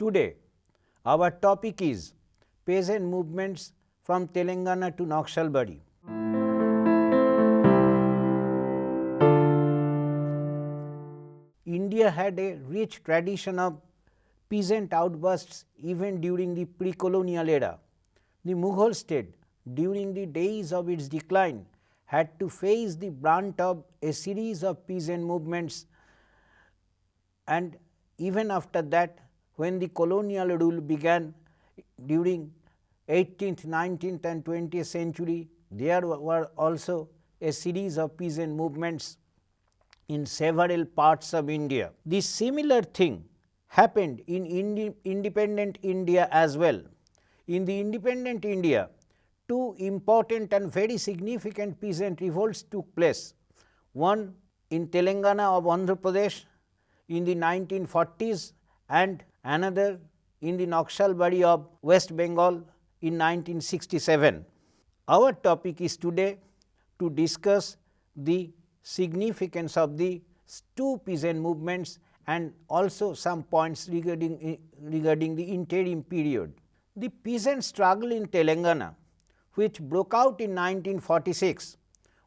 Today, our topic is peasant movements from Telengana to Naxalbari. India had a rich tradition of peasant outbursts even during the pre-colonial era. The Mughal state, during the days of its decline, had to face the brunt of a series of peasant movements, and even after that, when the colonial rule began during 18th, 19th and 20th century, there were also a series of peasant movements in several parts of India. The similar thing happened in independent India as well. In the independent India, two important and very significant peasant revolts took place. One in Telengana of Andhra Pradesh in the 1940s and another in the Naxalbari of West Bengal in 1967. Our topic is today to discuss the significance of the two peasant movements and also some points regarding the interim period. The peasant struggle in Telengana, which broke out in 1946,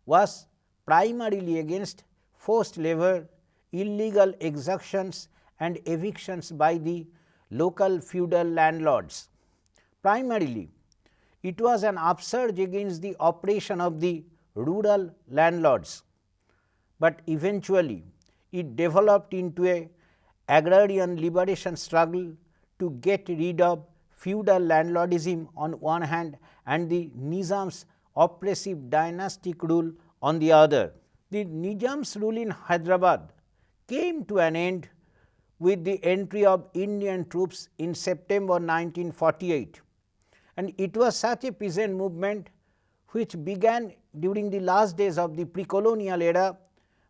was primarily against forced labor, illegal exactions and evictions by the local feudal landlords. Primarily, it was an upsurge against the oppression of the rural landlords, but eventually it developed into an agrarian liberation struggle to get rid of feudal landlordism on one hand and the Nizam's oppressive dynastic rule on the other. The Nizam's rule in Hyderabad came to an end with the entry of Indian troops in September 1948, and it was such a peasant movement which began during the last days of the pre-colonial era,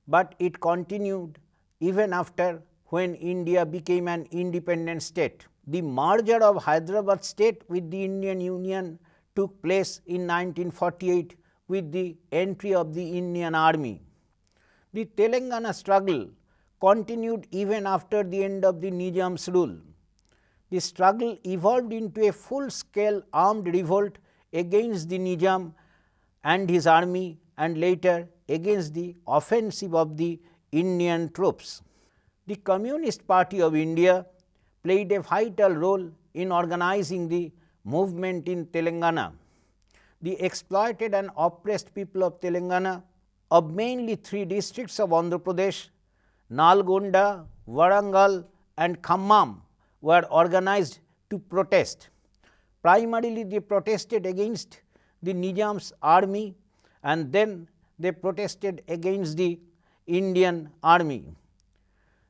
but it continued even after when India became an independent state. The merger of Hyderabad state with the Indian Union took place in 1948 with the entry of the Indian Army. The Telengana struggle continued even after the end of the Nizam's rule. The struggle evolved into a full-scale armed revolt against the Nizam and his army, and later against the offensive of the Indian troops. The Communist Party of India played a vital role in organizing the movement in Telengana. The exploited and oppressed people of Telengana, of mainly three districts of Andhra Pradesh, Nalgonda, Warangal and Khammam, were organized to protest. Primarily they protested against the Nizam's army, and then they protested against the Indian army.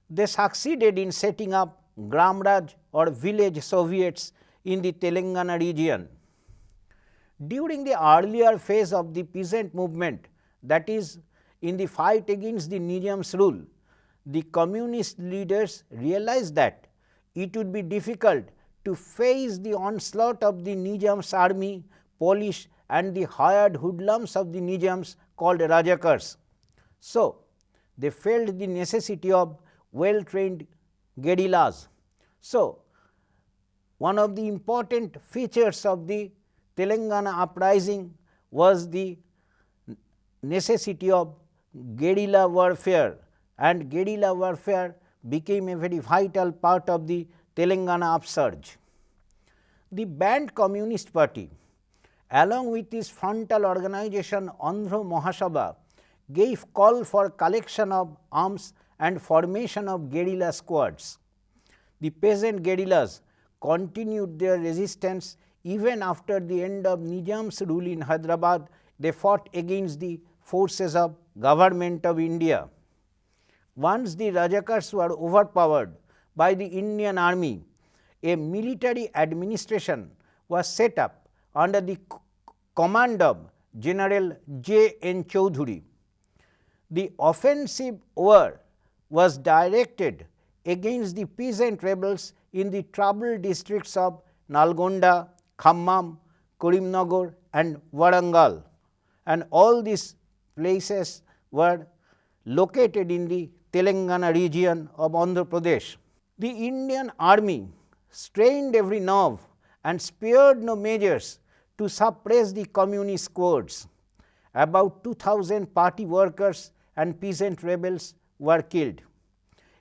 They succeeded in setting up Gram Raj or village Soviets in the Telengana region. During the earlier phase of the peasant movement, that is, in the fight against the Nizam's rule, the communist leaders realized that it would be difficult to face the onslaught of the Nizam's army, police and the hired hoodlums of the Nizams called Rajakars. So, they felt the necessity of well-trained guerrillas. So, one of the important features of the Telengana uprising was the necessity of guerrilla warfare, and guerrilla warfare became a very vital part of the Telengana upsurge. The banned Communist Party, along with its frontal organization Andhra Mahasabha, gave call for collection of arms and formation of guerrilla squads. The peasant guerrillas continued their resistance even after the end of Nizam's rule in Hyderabad. They fought against the forces of Government of India. Once the Rajakars were overpowered by the Indian army, a military administration was set up under the command of General J. N. Chowdhury. The offensive war was directed against the peasant rebels in the troubled districts of Nalgonda, Khammam, Karimnagar and Warangal, and all these places were located in the Telengana region of Andhra Pradesh. The Indian army strained every nerve and spared no measures to suppress the communist squads. About 2,000 party workers and peasant rebels were killed.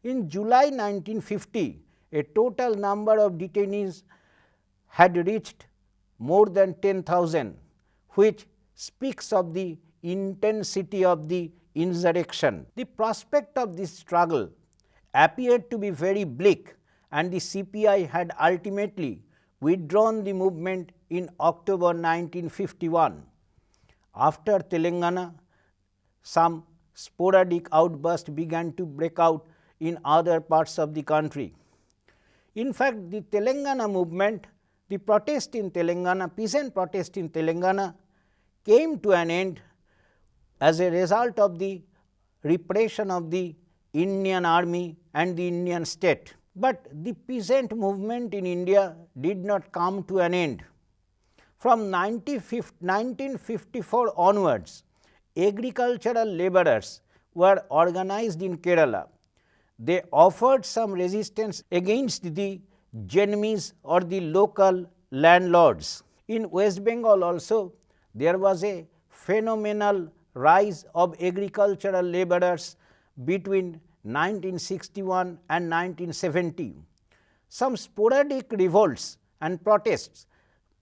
In July 1950, a total number of detainees had reached more than 10,000, which speaks of the intensity of the insurrection. The prospect of this struggle appeared to be very bleak, and the CPI had ultimately withdrawn the movement in October 1951. After Telengana, some sporadic outbursts began to break out in other parts of the country. In fact, the Telengana movement, the protest in Telengana, peasant protest in Telengana came to an end as a result of the repression of the Indian army and the Indian state. But the peasant movement in India did not come to an end. From 1954 onwards, agricultural laborers were organized in Kerala. They offered some resistance against the Jainis or the local landlords. In West Bengal also, there was a phenomenal rise of agricultural laborers between 1961 and 1970. Some sporadic revolts and protests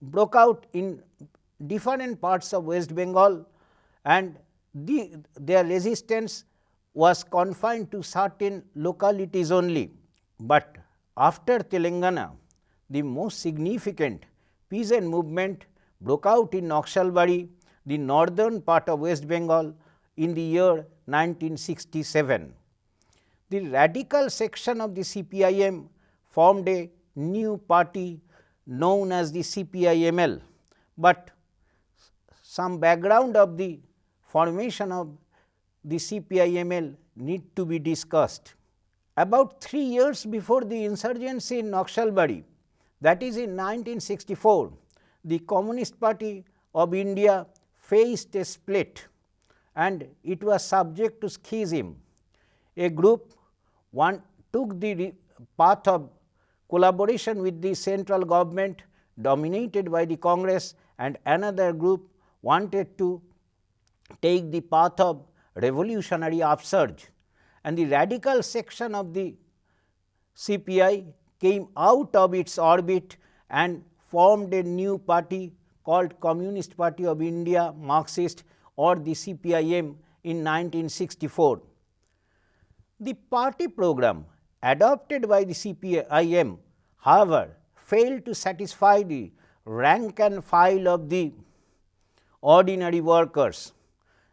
broke out in different parts of West Bengal, and their resistance was confined to certain localities only. But after Telengana, the most significant peasant movement broke out in Naxalbari, the northern part of West Bengal, in the year 1967. The radical section of the CPIM formed a new party known as the CPIML, but some background of the formation of the CPIML need to be discussed. About 3 years before the insurgency in Naxalbari, that is in 1964, the Communist Party of India faced a split and it was subject to schism. A group took the path of collaboration with the central government dominated by the Congress, and another group wanted to take the path of revolutionary upsurge, and the radical section of the CPI came out of its orbit and formed a new party called Communist Party of India Marxist, or the CPIM, in 1964. The party program adopted by the CPIM, however, failed to satisfy the rank and file of the ordinary workers.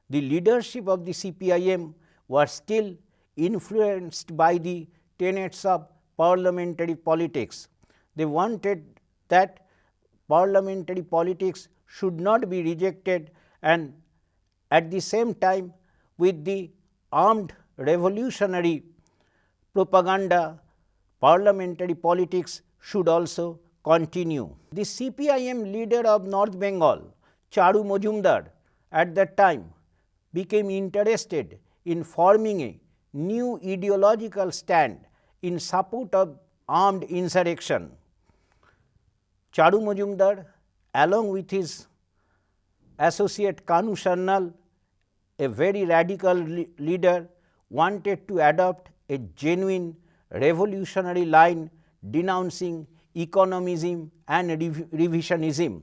The leadership of the CPIM was still influenced by the tenets of parliamentary politics. They wanted that parliamentary politics should not be rejected, and at the same time with the armed revolutionary propaganda, parliamentary politics should also continue. The CPIM leader of North Bengal, Charu Majumdar, at that time became interested in forming a new ideological stand in support of armed insurrection. Charu Majumdar, along with his associate Kanu Sarnal, a very radical leader, wanted to adopt a genuine revolutionary line denouncing economism and revisionism.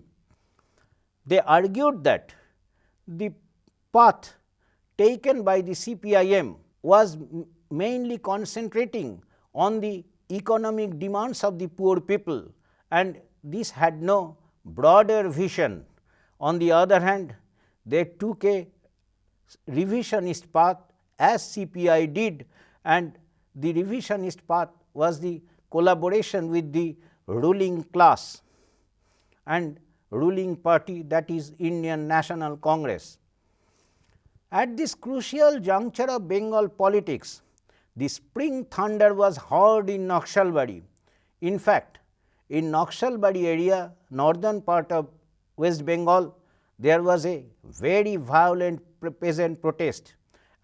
They argued that the path taken by the CPIM was mainly concentrating on the economic demands of the poor people, and this had no broader vision. On the other hand, they took a revisionist path as CPI did, and the revisionist path was the collaboration with the ruling class and ruling party, that is Indian National Congress. At this crucial juncture of Bengal politics, the spring thunder was heard in Naxalbari. In fact, in Naxalbari area, northern part of West Bengal, there was a very violent peasant protest,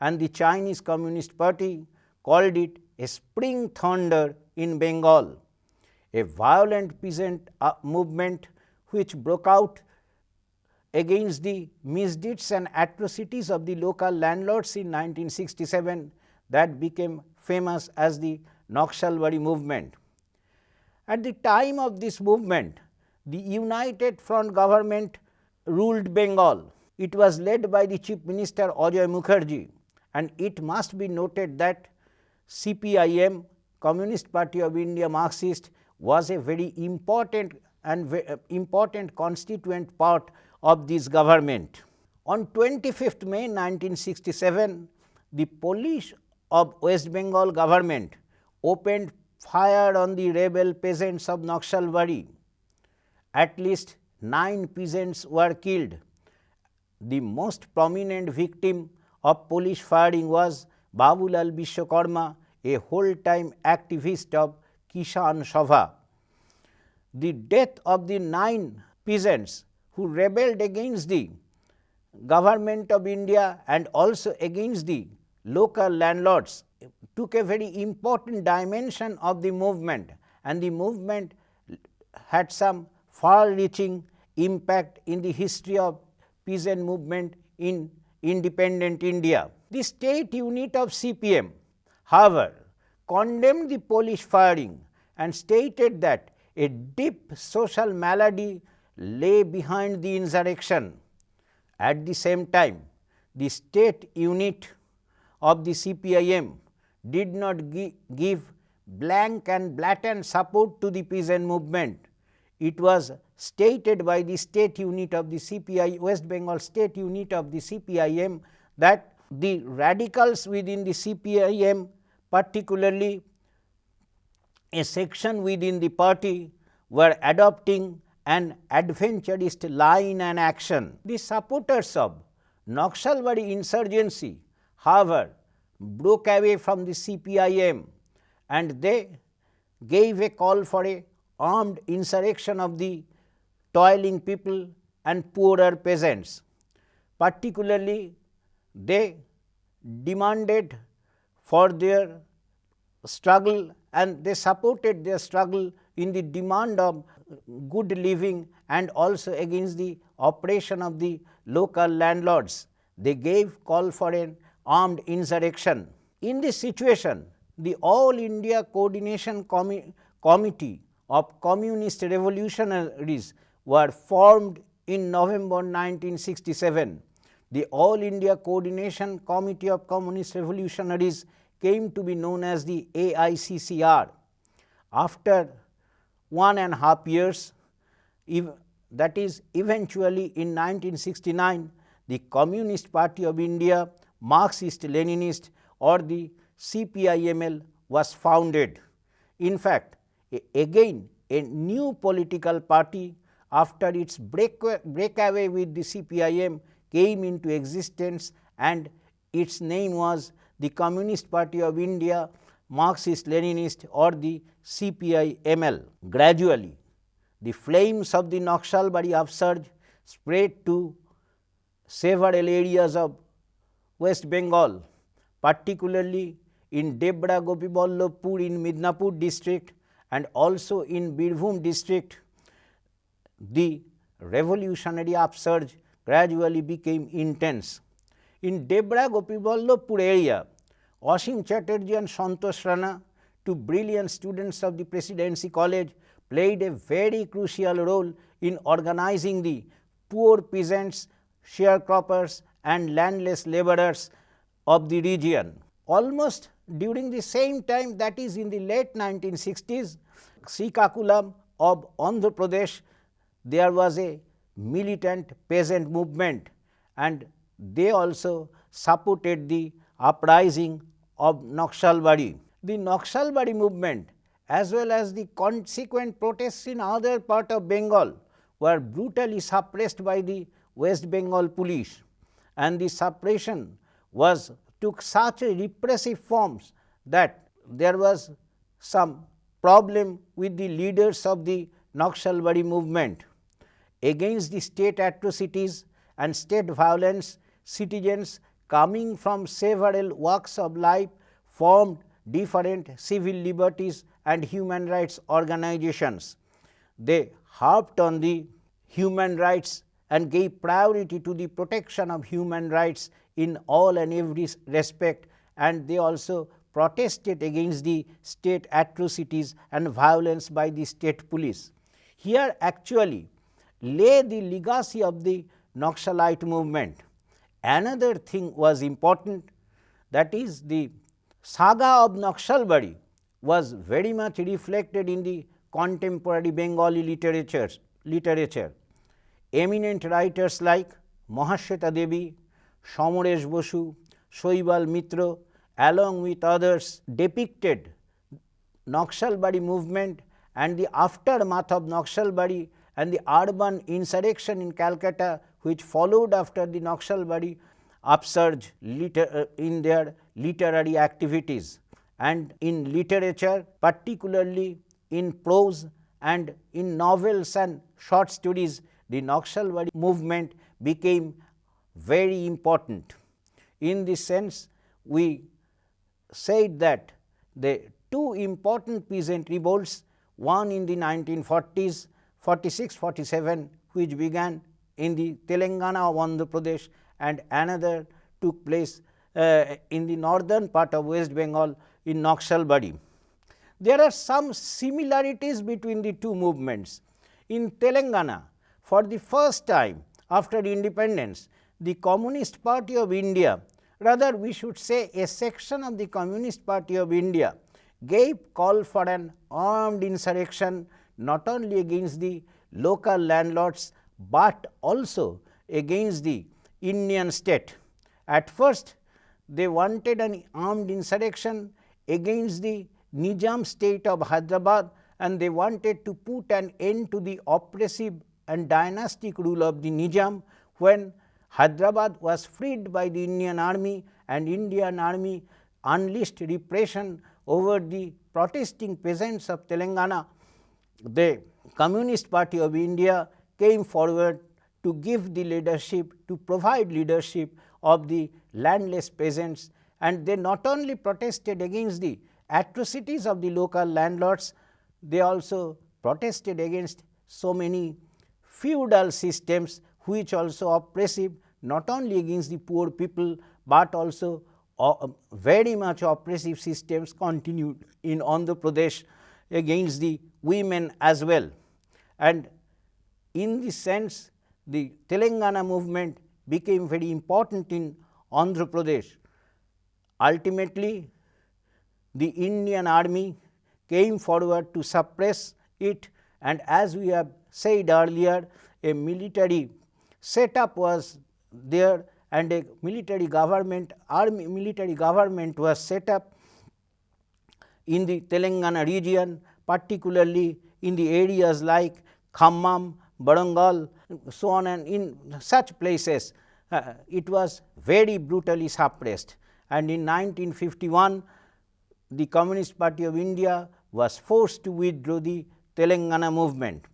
and the Chinese Communist Party called it a spring thunder in Bengal. a violent peasant movement which broke out against the misdeeds and atrocities of the local landlords in 1967 that became famous as the Naxalbari movement. At the time of this movement, the United Front government ruled Bengal. It was led by the Chief Minister Ajay Mukherjee, and it must be noted that CPIM, Communist Party of India Marxist, was a very important important constituent part of this government. On 25th May 1967, the police of West Bengal government opened fire on the rebel peasants of Naxalbari. At least 9 peasants were killed. The most prominent victim of police firing was Babulal Vishwakarma, a whole-time activist of Kisan Sabha. The death of the 9 peasants who rebelled against the government of India and also against the local landlords took a very important dimension of the movement, and the movement had some far-reaching impact in the history of peasant movement in independent India. The state unit of CPM, however, condemned the police firing and stated that a deep social malady lay behind the insurrection. At the same time, the state unit of the CPIM did not give blank and blatant support to the peasant movement. It was stated by the state unit of the West Bengal state unit of the CPIM that the radicals within the CPIM, particularly a section within the party, were adopting an adventurist line and action. The supporters of Naxalbari insurgency, however, broke away from the CPIM, and they gave a call for a armed insurrection of the toiling people and poorer peasants. Particularly, they demanded for their struggle, and they supported their struggle in the demand of good living and also against the oppression of the local landlords. They gave call for an armed insurrection. In this situation, the All India Coordination Committee of Communist Revolutionaries were formed in November 1967. The All India Coordination Committee of Communist Revolutionaries came to be known as the AICCR. After 1.5 years, that is eventually in 1969, the Communist Party of India, Marxist-Leninist, or the CPIML was founded. In fact, again a new political party after its breakaway with the CPIM came into existence, and its name was the Communist Party of India, Marxist-Leninist, or the CPIML. Gradually, the flames of the Naxalbari upsurge spread to several areas of West Bengal, particularly in Debra Gopiballabhpur in Midnapur district and also in Birbhum district. The revolutionary upsurge gradually became intense. In Debra Gopiballabhpur area, Asim Chatterjee and Santosh Rana, two brilliant students of the Presidency College, played a very crucial role in organizing the poor peasants, sharecroppers, and landless laborers of the region. Almost during the same time, that is in the late 1960s, Srikakulam of Andhra Pradesh, there was a militant peasant movement, and they also supported the uprising of Naxalbari. The Naxalbari movement as well as the consequent protests in other part of Bengal were brutally suppressed by the West Bengal police, and the suppression took such a repressive forms that there was some problem with the leaders of the Naxalbari movement. Against the state atrocities and state violence, citizens coming from several walks of life formed different civil liberties and human rights organizations. They harped on the human rights and gave priority to the protection of human rights in all and every respect, and they also protested against the state atrocities and violence by the state police. Here actually lay the legacy of the Naxalite movement. Another thing was important, that is the saga of Naxalbari was very much reflected in the contemporary Bengali literature. Eminent writers like Mahashweta Devi, Somoresh Bosu, Shoibal Mitra, along with others, depicted Naxalbari movement and the aftermath of Naxalbari and the urban insurrection in Calcutta, which followed after the Naxalbari upsurge in their literary activities and in literature, particularly in prose and in novels and short stories. The Naxalbari movement became very important. In this sense, we said that the two important peasant revolts, one in the 1940s, 46-47, which began in the Telengana of Andhra Pradesh, and another took place in the northern part of West Bengal in Naxalbari. There are some similarities between the two movements. In Telengana, for the first time after independence, the Communist Party of India, rather we should say a section of the Communist Party of India, gave call for an armed insurrection not only against the local landlords, but also against the Indian state. At first, they wanted an armed insurrection against the Nizam state of Hyderabad, and they wanted to put an end to the oppressive and dynastic rule of the Nizam. When Hyderabad was freed by the Indian army and Indian army unleashed repression over the protesting peasants of Telengana, the Communist Party of India came forward to give the leadership, to provide leadership of the landless peasants, and they not only protested against the atrocities of the local landlords, they also protested against so many feudal systems which also oppressive not only against the poor people, but also very much oppressive systems continued in Andhra Pradesh against the women as well. And in this sense, the Telengana movement became very important in Andhra Pradesh. Ultimately, the Indian army came forward to suppress it, and as we have said earlier, a military setup was there and a military government was set up in the Telengana region, particularly in the areas like Khammam, Warangal, so on, and in such places it was very brutally suppressed. And in 1951, the Communist Party of India was forced to withdraw the Telengana movement.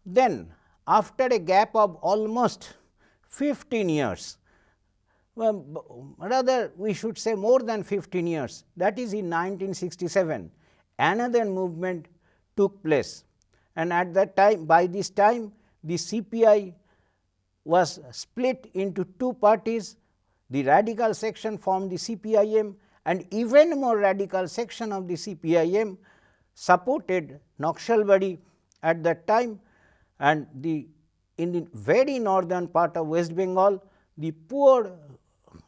Then, after a gap of almost 15 years, rather we should say more than 15 years, that is in 1967, another movement took place, and at that time, by this time, the CPI was split into two parties. The radical section formed the CPIM, and even more radical section of the CPIM supported Naxalbari at that time. And in the very northern part of West Bengal, the poor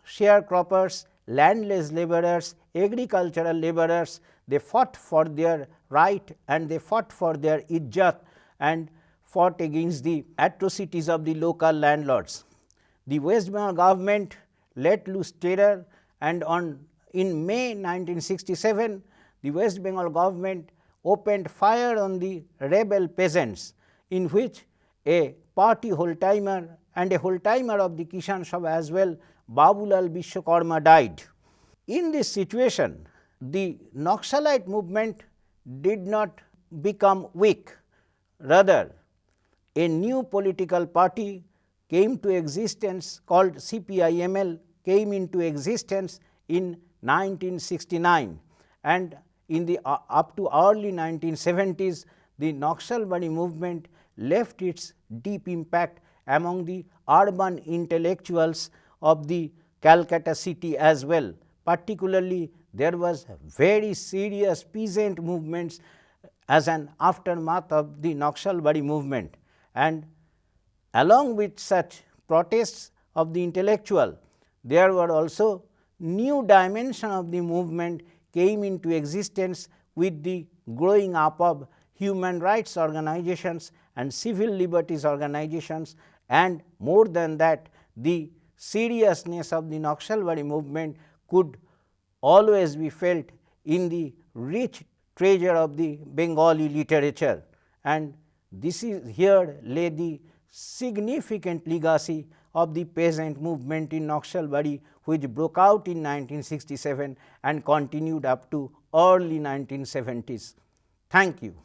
sharecroppers, landless laborers, agricultural laborers, they fought for their right and they fought for their izzat and fought against the atrocities of the local landlords. The West Bengal government let loose terror, and in May 1967, the West Bengal government opened fire on the rebel peasants, in which a party whole-timer and a whole-timer of the Kisan Sabha as well, Babulal Vishwakarma, died. In this situation, the Naxalite movement did not become weak. Rather, a new political party came to existence called CPIML, came into existence in 1969, and in the up to early 1970s, the Naxalbari movement left its deep impact among the urban intellectuals of the Calcutta city as well. Particularly, there was very serious peasant movements as an aftermath of the Naxalbari movement, and along with such protests of the intellectual, there were also new dimension of the movement came into existence with the growing up of human rights organizations and civil liberties organizations, and more than that, the seriousness of the Naxalbari movement could always be felt in the rich treasure of the Bengali literature, and this is here lay the significant legacy of the peasant movement in Naxalbari, which broke out in 1967 and continued up to early 1970s. Thank you.